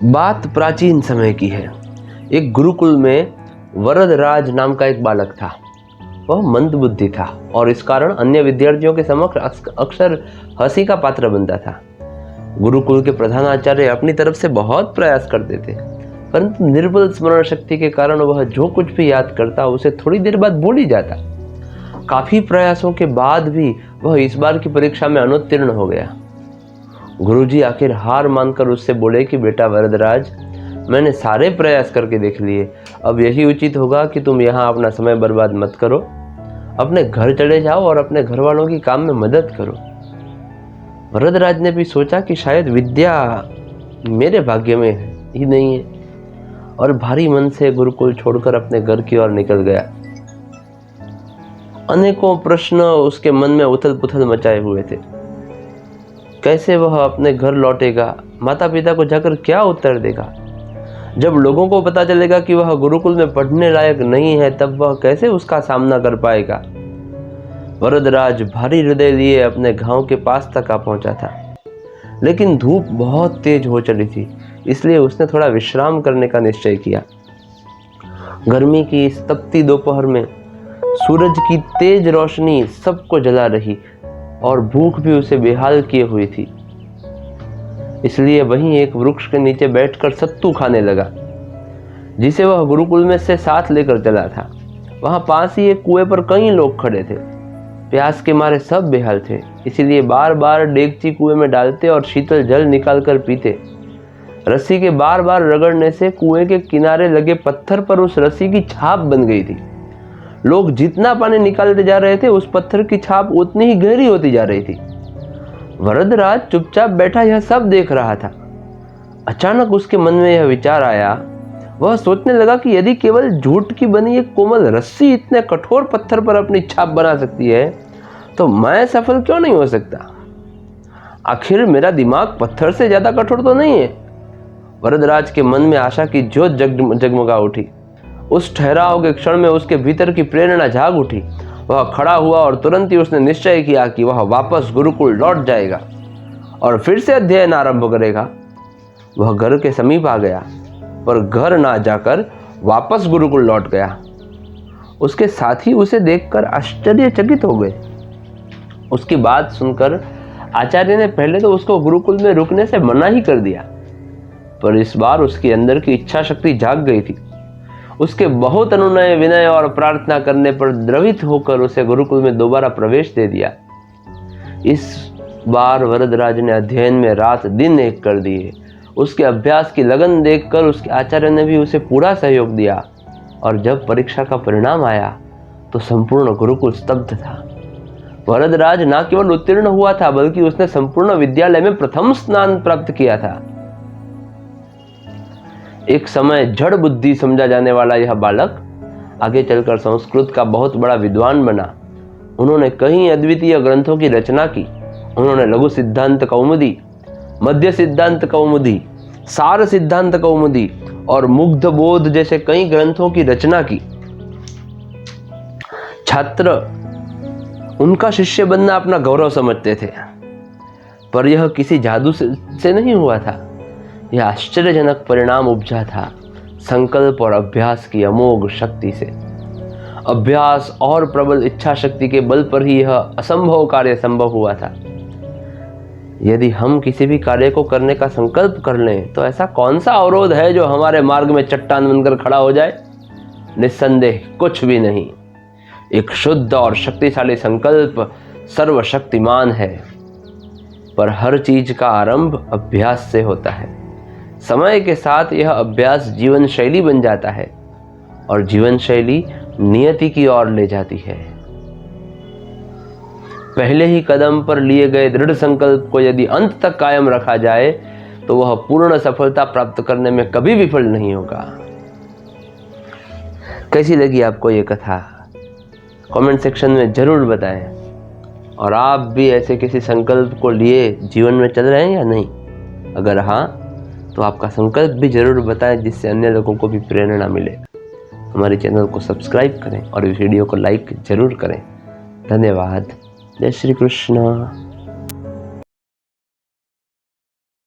बात प्राचीन समय की है। एक गुरुकुल में वरदराज नाम का एक बालक था। वह मंदबुद्धि था और इस कारण अन्य विद्यार्थियों के समक्ष अक्सर हंसी का पात्र बनता था। गुरुकुल के प्रधानाचार्य अपनी तरफ से बहुत प्रयास करते थे, परंतु निर्बल स्मरण शक्ति के कारण वह जो कुछ भी याद करता उसे थोड़ी देर बाद भूल ही जाता। काफी प्रयासों के बाद भी वह इस बार की परीक्षा में अनुत्तीर्ण हो गया। गुरुजी आखिर हार मानकर उससे बोले कि बेटा वरदराज, मैंने सारे प्रयास करके देख लिए, अब यही उचित होगा कि तुम यहाँ अपना समय बर्बाद मत करो, अपने घर चले जाओ और अपने घर वालों की काम में मदद करो। वरदराज ने भी सोचा कि शायद विद्या मेरे भाग्य में ही नहीं है, और भारी मन से गुरुकुल छोड़कर अपने घर की ओर निकल गया। अनेकों प्रश्न उसके मन में उथल पुथल मचाए हुए थे। कैसे वह अपने घर लौटेगा, माता पिता को जाकर क्या उत्तर देगा? जब लोगों को पता चलेगा कि वह गुरुकुल में पढ़ने लायक नहीं है, तब वह कैसे उसका सामना कर पाएगा? वरदराज भारी हृदय लिए अपने गांव के पास तक आ पहुंचा था, लेकिन धूप बहुत तेज हो चली थी, इसलिए उसने थोड़ा विश्राम करने का निश्चय किया। गर्मी की इस तपती दोपहर में सूरज की तेज रोशनी सबको जला रही और भूख भी उसे बेहाल किए हुई थी, इसलिए वहीं एक वृक्ष के नीचे बैठकर सत्तू खाने लगा, जिसे वह गुरुकुल में से साथ लेकर चला था। वहां पास ही एक कुएं पर कई लोग खड़े थे। प्यास के मारे सब बेहाल थे, इसीलिए बार बार डेगची कुएं में डालते और शीतल जल निकालकर पीते। रस्सी के बार बार रगड़ने से कुएं के किनारे लगे पत्थर पर उस रस्सी की छाप बन गई थी। लोग जितना पानी निकालते जा रहे थे, उस पत्थर की छाप उतनी ही गहरी होती जा रही थी। वरदराज चुपचाप बैठा यह सब देख रहा था। अचानक उसके मन में यह विचार आया। वह सोचने लगा कि यदि केवल जूट की बनी एक कोमल रस्सी इतने कठोर पत्थर पर अपनी छाप बना सकती है, तो मैं सफल क्यों नहीं हो सकता? आखिर मेरा दिमाग पत्थर से ज्यादा कठोर तो नहीं है। वरदराज के मन में आशा की ज्योत जगमगा उठी। उस ठहराव के क्षण में उसके भीतर की प्रेरणा जाग उठी। वह खड़ा हुआ और तुरंत ही उसने निश्चय किया कि वह वापस गुरुकुल लौट जाएगा और फिर से अध्ययन आरंभ करेगा। वह घर के समीप आ गया, पर घर ना जाकर वापस गुरुकुल लौट गया। उसके साथी उसे देखकर आश्चर्यचकित हो गए। उसकी बात सुनकर आचार्य ने पहले तो उसको गुरुकुल में रुकने से मना ही कर दिया, पर इस बार उसके अंदर की इच्छा शक्ति जाग गई थी। उसके बहुत अनुनय, विनय और प्रार्थना करने पर द्रवित होकर उसे गुरुकुल में दोबारा प्रवेश दे दिया। इस बार वरदराज ने अध्ययन में रात दिन एक कर दिए। उसके अभ्यास की लगन देखकर उसके आचार्य ने भी उसे पूरा सहयोग दिया, और जब परीक्षा का परिणाम आया तो संपूर्ण गुरुकुल स्तब्ध था। वरदराज न केवल उत्तीर्ण हुआ था, बल्कि उसने संपूर्ण विद्यालय में प्रथम स्थान प्राप्त किया था। एक समय जड़ बुद्धि समझा जाने वाला यह बालक आगे चलकर संस्कृत का बहुत बड़ा विद्वान बना। उन्होंने कई अद्वितीय ग्रंथों की रचना की। उन्होंने लघु सिद्धांत कौमुदी, मध्य सिद्धांत कौमुदी, सार सिद्धांत कौमुदी और मुग्ध बोध जैसे कई ग्रंथों की रचना की। छात्र उनका शिष्य बनना अपना गौरव समझते थे, पर यह किसी जादू से नहीं हुआ था। यह आश्चर्यजनक परिणाम उपजा था संकल्प और अभ्यास की अमोघ शक्ति से। अभ्यास और प्रबल इच्छा शक्ति के बल पर ही यह असंभव कार्य संभव हुआ था। यदि हम किसी भी कार्य को करने का संकल्प कर लें, तो ऐसा कौन सा अवरोध है जो हमारे मार्ग में चट्टान बनकर खड़ा हो जाए? निस्संदेह कुछ भी नहीं। एक शुद्ध और शक्तिशाली संकल्प सर्वशक्तिमान है, पर हर चीज का आरंभ अभ्यास से होता है। समय के साथ यह अभ्यास जीवन शैली बन जाता है, और जीवन शैली नियति की ओर ले जाती है। पहले ही कदम पर लिए गए दृढ़ संकल्प को यदि अंत तक कायम रखा जाए, तो वह पूर्ण सफलता प्राप्त करने में कभी विफल नहीं होगा। कैसी लगी आपको ये कथा? कमेंट सेक्शन में जरूर बताएं। और आप भी ऐसे किसी संकल्प को लिए जीवन में चल रहे हैं या नहीं? अगर हाँ, तो आपका संकल्प भी जरूर बताएं, जिससे अन्य लोगों को भी प्रेरणा मिले। हमारे चैनल को सब्सक्राइब करें और इस वीडियो को लाइक जरूर करें। धन्यवाद। जय श्री कृष्ण।